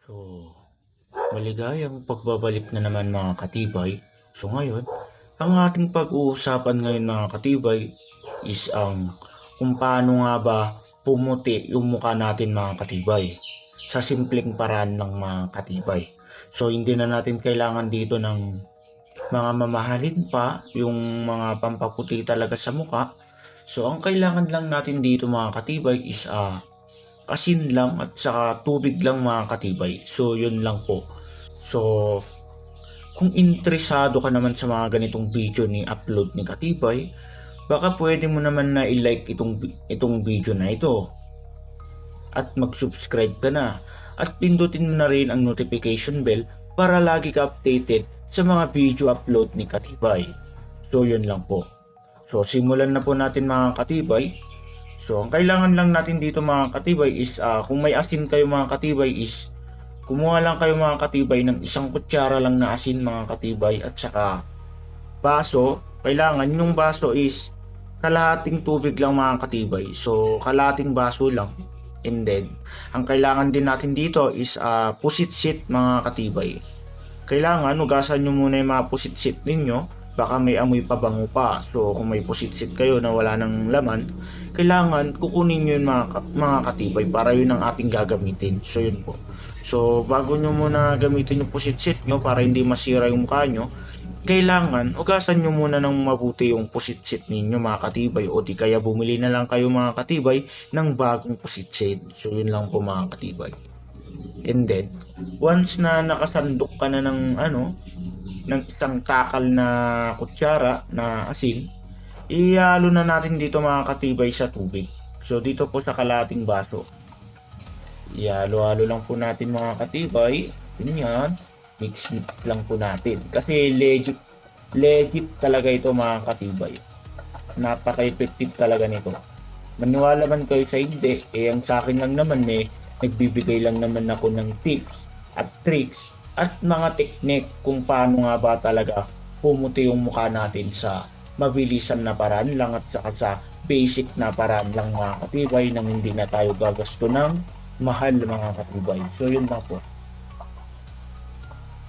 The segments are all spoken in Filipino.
So, maligayang pagbabalik na naman mga katibay. So ngayon, ang ating pag-uusapan ngayon mga katibay is ang kung paano nga ba pumuti yung mukha natin mga katibay sa simpleng paraan ng mga katibay. So hindi na natin kailangan dito ng mga mamahalin pa yung mga pampaputi talaga sa mukha. So ang kailangan lang natin dito mga katibay is asin lang at saka tubig lang mga katibay. So yun lang po. So kung interesado ka naman sa mga ganitong video ni upload ni Katibay, baka pwede mo naman na i-like itong video na ito at mag-subscribe ka na at pindutin mo na rin ang notification bell para lagi ka updated sa mga video upload ni Katibay. So yun lang po. So simulan na po natin mga katibay. So ang kailangan lang natin dito mga katibay is kung may asin kayo mga katibay is kumuha lang kayo mga katibay ng isang kutsara lang na asin mga katibay at saka baso. Kailangan yung baso is kalahating tubig lang mga katibay. So kalahating baso lang. And then ang kailangan din natin dito is pusit-sit mga katibay. Kailangan hugasan nyo muna yung mga pusit-sit ninyo. Baka may amoy pabango pa. So kung may pusit-sit kayo na wala ng laman, kailangan kukunin nyo yung mga katibay para yun ang ating gagamitin. So yun po. So bago nyo muna gamitin yung pusit-sit nyo para hindi masira yung mukha nyo, kailangan hugasan nyo muna ng mabuti yung pusit-sit ninyo mga katibay, o di kaya bumili na lang kayo mga katibay ng bagong pusit-sit. So yun lang po mga katibay. And then once na nakasandok ka na ng ng isang takal na kutsara na asin, ihalo na natin dito mga katibay sa tubig. So dito po sa kalating baso, ihalo-halo lang po natin mga katibay. Ganyan, mix lang po natin kasi legit talaga ito mga katibay. Napaka-effective talaga nito. Maniwala man kayo sa hindi, ang sa akin lang naman nagbibigay lang naman ako ng tips at tricks at mga technique kung paano nga ba talaga pumuti yung mukha natin sa mabilisan na paraan lang at saka sa basic na paraan lang mga katibay, nang hindi na tayo gagasto ng mahal mga katibay. So yun lang po.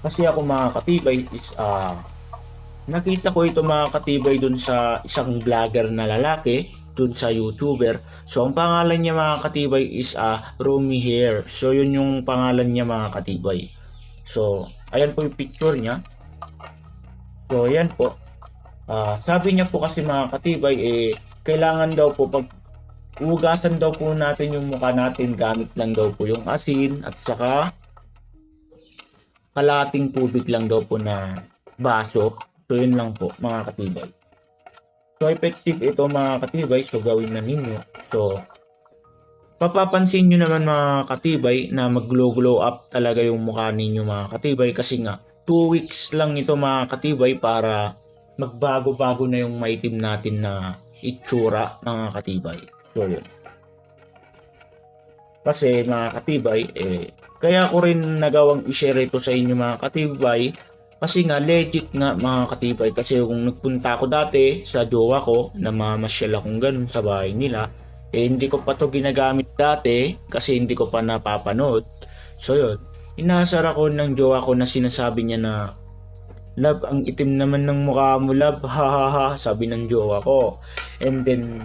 Kasi ako mga katibay is nakita ko ito mga katibay dun sa isang vlogger na lalaki dun sa YouTuber. So ang pangalan niya mga katibay is Romy Hair. So yun yung pangalan niya mga katibay. So ayan po yung picture niya. So ayan po. Sabi niya po kasi mga katibay kailangan daw po pag hugasan daw po natin yung mukha natin, gamit lang daw po yung asin at saka kalating tubig lang daw po na baso. So yun lang po mga katibay. So effective ito mga katibay. So gawin na ninyo. So papapansin nyo naman mga katibay na mag-glow up talaga yung mukha ninyo mga katibay, kasi nga 2 weeks lang ito mga katibay para magbago-bago na yung maitim natin na itsura mga katibay. So yun. Kasi mga katibay kaya ko rin nagawang i-share ito sa inyo mga katibay, kasi nga legit nga mga katibay. Kasi kung nagpunta ako dati sa jowa ko, na mamasyal akong ganun sa bahay nila, hindi ko pa to ginagamit dati kasi hindi ko pa napapanood. So yun, inasar ako ng jowa ko na sinasabi niya na, "Love, ang itim naman ng mukha mo, love, ha ha ha," sabi ng jowa ko. And then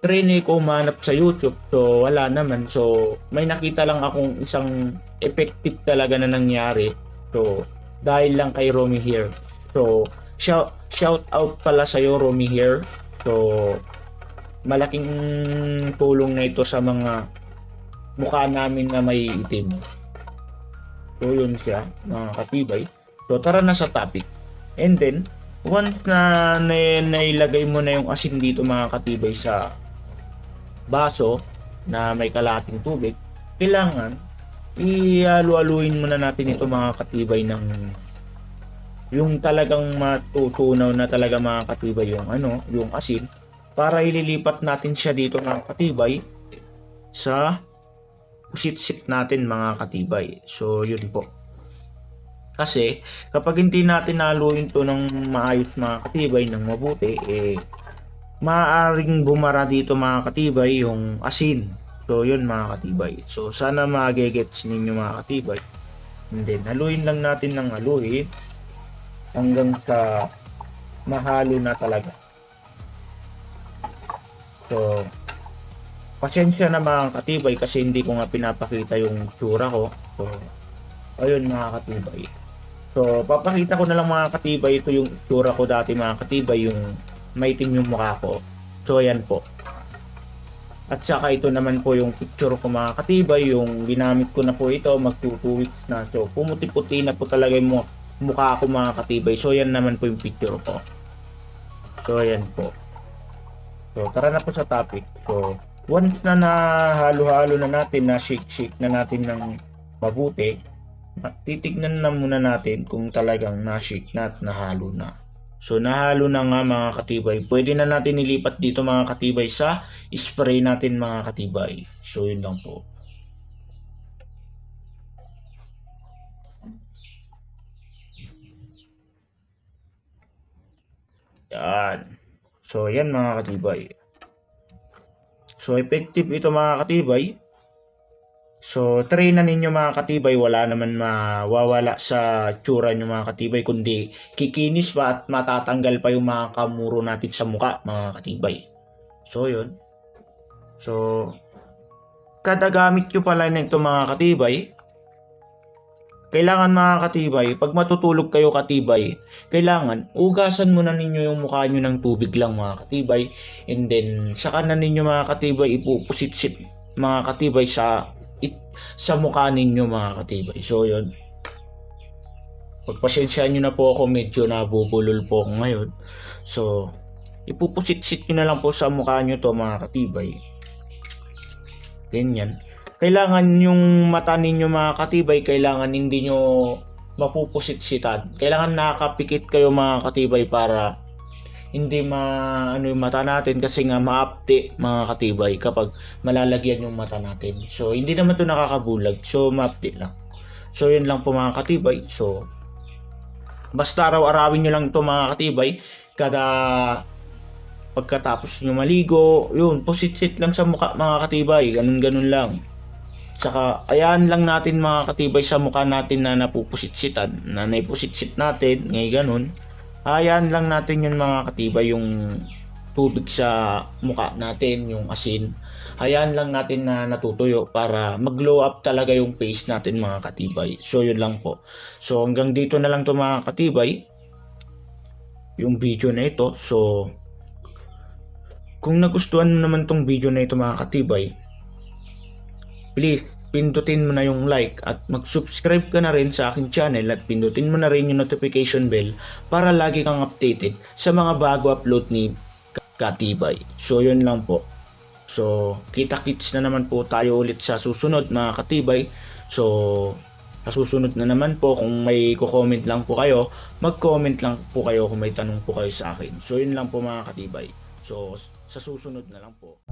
trinay ko umanap sa YouTube, so wala naman. So may nakita lang akong isang effective talaga na nangyari. So dahil lang kay Romy Hair. So shout out pala sa iyo Romy Hair. So malaking tulong na ito sa mga mukha namin na may itim. So yun siya mga katibay. So tara na sa topic. And then once na nailagay mo na yung asin dito mga katibay sa baso na may kalahating tubig, kailangan ihalo-haluin muna natin ito mga katibay ng yung talagang matutunaw na talaga mga katibay yung asin, para ililipat natin siya dito mga katibay sa pusit-sit natin mga katibay. So yun po. Kasi kapag hindi natin haluin to ng maayos mga katibay, ng mabuti, maaaring bumara dito mga katibay yung asin. So yun mga katibay. So sana magigets ninyo mga katibay. And then haluin lang natin ng haluin hanggang sa mahalo na talaga. So pasensya na mga katibay kasi hindi ko nga pinapakita yung tsura ko. So ayun mga katibay. So papakita ko na lang mga katibay, ito yung tsura ko dati mga katibay, yung maitim yung mukha ko. So ayan po. At saka ito naman po yung picture ko mga katibay, yung ginamit ko na po ito, mag 2 weeks na. So pumuti-puti na po talaga yung mukha ko mga katibay. So yan naman po yung picture ko. So ayan po. So tara na po sa topic. So once na nahalo-halo na natin, na shake na natin ng mabuti, titignan na muna natin kung talagang na-shake na at nahalo na. So nahalo na nga mga katibay. Pwede na natin ilipat dito mga katibay sa spray natin mga katibay. So yun lang po. Yan. So yan mga katibay. So effective ito mga katibay. So try na ninyo mga katibay, wala naman mawawala sa tsura nyo mga katibay, kundi kikinis pa at matatanggal pa yung mga kamuro natin sa muka mga katibay. So yun. So kada gamit nyo pala nito mga katibay, kailangan mga katibay, pag matutulog kayo katibay, kailangan ugasan muna ninyo yung mukha nyo ng tubig lang mga katibay, and then saka na ninyo mga katibay ipupusit-sit mga katibay sa mukha ninyo mga katibay. So yun, pagpasensyaan nyo na po ako, medyo nabubulol po ako ngayon. So ipupusit-sit nyo na lang po sa mukha nyo to mga katibay, ganyan. Kailangan yung mata ninyo mga katibay, kailangan hindi nyo mapupusit-sitan. Kailangan nakakapikit kayo mga katibay para hindi yung mata natin, kasi nga maapti mga katibay kapag malalagyan yung mata natin. So hindi naman to nakakabulag, so maapti lang. So yun lang po mga katibay. So basta araw-arawin nyo lang to mga katibay. Kada pagkatapos nyo maligo, yun, pusit-sit lang sa mukha mga katibay, ganun lang. Saka ayan lang natin mga katibay sa mukha natin na napupusit-sitan, na naipusit-sit natin, ngay ganun. Ayan lang natin yun mga katibay, yung tubig sa mukha natin, yung asin. Ayan lang natin na natutuyo para mag-glow up talaga yung face natin mga katibay. So yun lang po. So hanggang dito na lang to mga katibay, yung video na ito. So kung nagustuhan mo naman tong video na ito mga katibay, please pindutin mo na yung like at mag-subscribe ka na rin sa aking channel at pindutin mo na rin yung notification bell para lagi kang updated sa mga bago upload ni Katibay. So yun lang po. So kita-kits na naman po tayo ulit sa susunod mga katibay. So sa susunod na naman po, kung may ko-comment lang po kayo, mag-comment lang po kayo kung may tanong po kayo sa akin. So yun lang po mga katibay. So sa susunod na lang po.